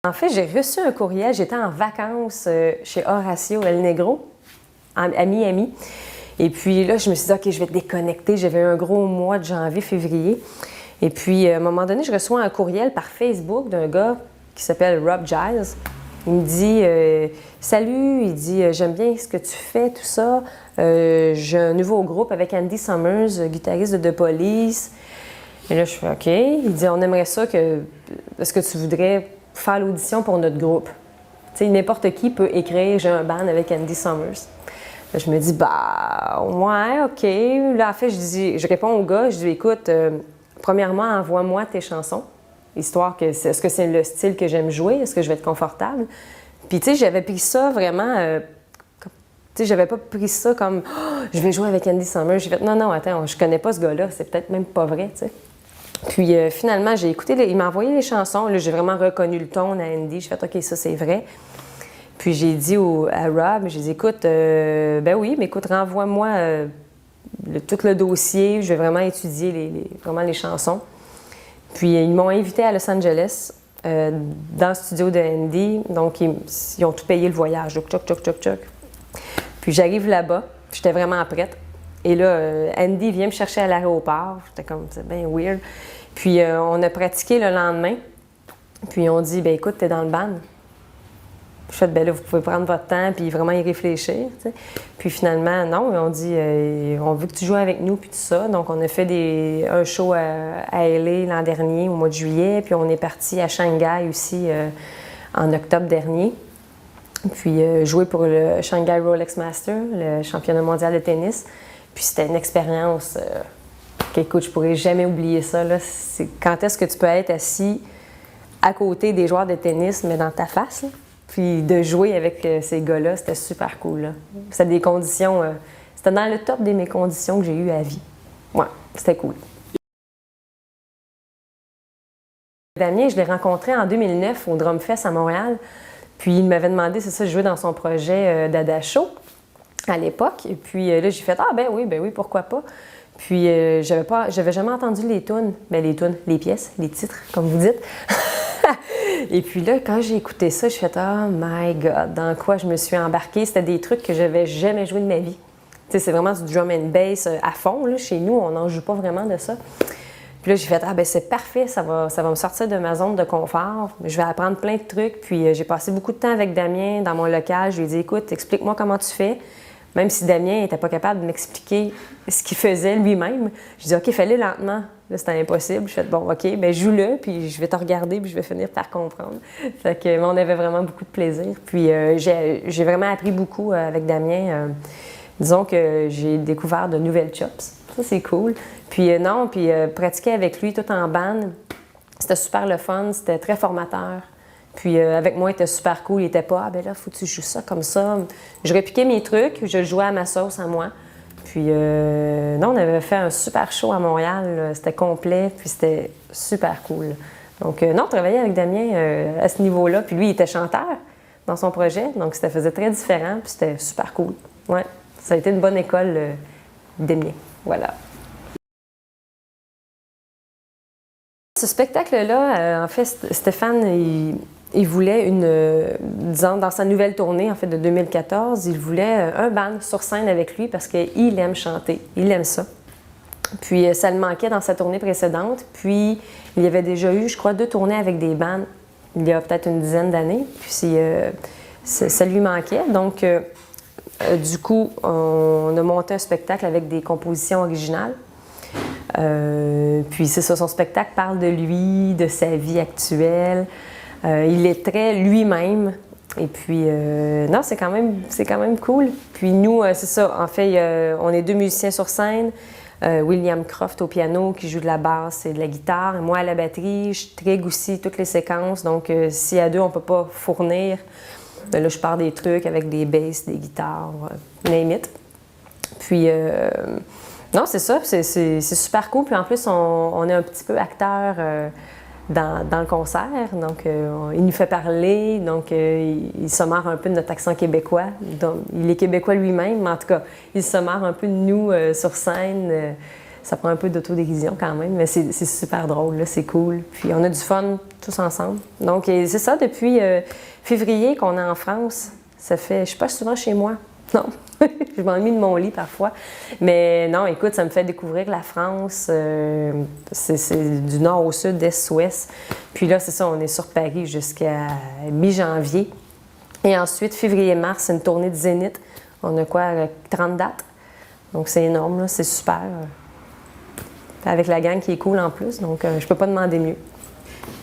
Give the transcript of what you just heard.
En fait, j'ai reçu un courriel, j'étais en vacances chez Horacio El Negro, à Miami. Et puis là, je me suis dit, OK, je vais déconnecter. J'avais un gros mois de janvier, février. Et puis, à un moment donné, je reçois un courriel par Facebook d'un gars qui s'appelle Rob Giles. Il me dit Salut, il dit j'aime bien ce que tu fais, tout ça. J'ai un nouveau groupe avec Andy Summers, guitariste de The Police. Et là, je fais OK. Il dit on aimerait ça que. Est-ce que tu voudrais faire l'audition pour notre groupe? Tu sais, n'importe qui peut écrire j'ai un band avec Andy Summers. Là, je me dis bah ouais, OK. Là, en fait, je réponds au gars, je dis écoute, premièrement, envoie-moi tes chansons. Histoire que, est-ce que c'est le style que j'aime jouer? Est-ce que je vais être confortable? Puis, tu sais, j'avais pris ça vraiment... tu sais, j'avais pas pris ça comme oh, je vais jouer avec Andy Summers. J'ai fait non, non, attends, je connais pas ce gars-là. C'est peut-être même pas vrai, tu sais. Puis, finalement, j'ai écouté, il m'a envoyé les chansons. Là, j'ai vraiment reconnu le ton à Andy. J'ai fait OK, ça, c'est vrai. Puis, j'ai dit à Rob, j'ai dit écoute, ben oui, mais écoute, renvoie-moi tout le dossier. Je vais vraiment étudier vraiment les chansons. Puis, ils m'ont invité à Los Angeles, dans le studio de Andy. Donc, ils ont tout payé le voyage. Donc, tchoc, tchoc, tchoc, tchoc. Puis, j'arrive là-bas. J'étais vraiment prête. Et là, Andy vient me chercher à l'aéroport. J'étais comme, c'est bien weird. Puis, on a pratiqué le lendemain. Puis, on dit, ben écoute, t'es dans le band. Je fais, ben là, vous pouvez prendre votre temps puis vraiment y réfléchir. Tu sais. Puis finalement, non, on dit, on veut que tu joues avec nous puis tout ça. Donc, on a fait un show à LA l'an dernier, au mois de juillet. Puis on est parti à Shanghai aussi en octobre dernier. Puis jouer pour le Shanghai Rolex Master, le championnat mondial de tennis. Puis c'était une expérience écoute, je pourrais jamais oublier ça. Là. C'est quand est-ce que tu peux être assis à côté des joueurs de tennis, mais dans ta face, là. Puis de jouer avec ces gars-là, c'était super cool. Là. C'était des conditions... c'était dans le top de mes conditions que j'ai eues à vie. Ouais, c'était cool. Damien, je l'ai rencontré en 2009 au Drumfest à Montréal. Puis il m'avait demandé, c'est ça, je jouais dans son projet Dada Show à l'époque. Et puis là, j'ai fait « Ah ben oui, pourquoi pas? » Puis j'avais jamais entendu les tunes. Ben les tunes, les pièces, les titres, comme vous dites. Et puis là, quand j'ai écouté ça, je fait « Oh my God! » Dans quoi je me suis embarquée? C'était des trucs que j'avais jamais joué de ma vie. Tu sais, c'est vraiment du drum and bass à fond. Là. Chez nous, on n'en joue pas vraiment de ça. Puis là, j'ai fait « Ah ben c'est parfait, ça va me sortir de ma zone de confort. Je vais apprendre plein de trucs. » Puis j'ai passé beaucoup de temps avec Damien dans mon local. Je lui ai dit « Écoute, explique-moi comment tu fais. » Même si Damien n'était pas capable de m'expliquer ce qu'il faisait lui-même, je dis « OK, fais-le lentement. » Là, c'était impossible. Je fais « Bon, OK, bien joue-le, puis je vais te regarder, puis je vais finir par comprendre. » Fait que, on avait vraiment beaucoup de plaisir. Puis j'ai vraiment appris beaucoup avec Damien. Disons que j'ai découvert de nouvelles chops. Ça, c'est cool. Puis pratiquer avec lui tout en band, c'était super le fun, c'était très formateur. Puis avec moi, il était super cool. Il était pas « Ah, ben là, faut que tu joues ça comme ça. » Je repiquais mes trucs, je le jouais à ma sauce, à moi. Puis non, on avait fait un super show à Montréal. C'était complet, puis c'était super cool. Donc non, travailler avec Damien à ce niveau-là. Puis lui, il était chanteur dans son projet. Donc ça faisait très différent, puis c'était super cool. Ouais, ça a été une bonne école Damien. Voilà. Ce spectacle-là, en fait, Stéphane, il voulait disons, dans sa nouvelle tournée, en fait, de 2014, il voulait un band sur scène avec lui parce qu'il aime chanter, il aime ça. Puis ça le manquait dans sa tournée précédente. Puis il y avait déjà eu, je crois, 2 tournées avec des bands il y a peut-être une dizaine d'années. Puis ça lui manquait. Donc, du coup, on a monté un spectacle avec des compositions originales. Puis c'est ça, son spectacle parle de lui, de sa vie actuelle. Il est très lui-même. Et puis, non, c'est quand même cool. Puis nous, c'est ça, en fait, on est 2 musiciens sur scène. William Croft au piano qui joue de la basse et de la guitare. Et moi à la batterie, je trigue aussi toutes les séquences. Donc, si à 2, on ne peut pas fournir, ben là, je pars des trucs avec des basses, des guitares, name it. Puis, non, c'est ça, c'est super cool. Puis en plus, on est un petit peu acteur dans le concert. Donc, il nous fait parler. Donc, il se marre un peu de notre accent québécois. Donc, il est québécois lui-même, mais en tout cas, il se marre un peu de nous sur scène. Ça prend un peu d'autodérision quand même, mais c'est super drôle, là, c'est cool. Puis on a du fun tous ensemble. Donc c'est ça, depuis février qu'on est en France. Ça fait, je suis pas souvent chez moi, non. Je m'ennuie de mon lit parfois. Mais non, écoute, ça me fait découvrir la France. C'est du nord au sud, d'est-ouest. Puis là, c'est ça, on est sur Paris jusqu'à mi-janvier. Et ensuite, février-mars, c'est une tournée de Zénith. On a quoi, 30 dates? Donc c'est énorme, là, c'est super. Avec la gang qui est cool en plus, donc je peux pas demander mieux.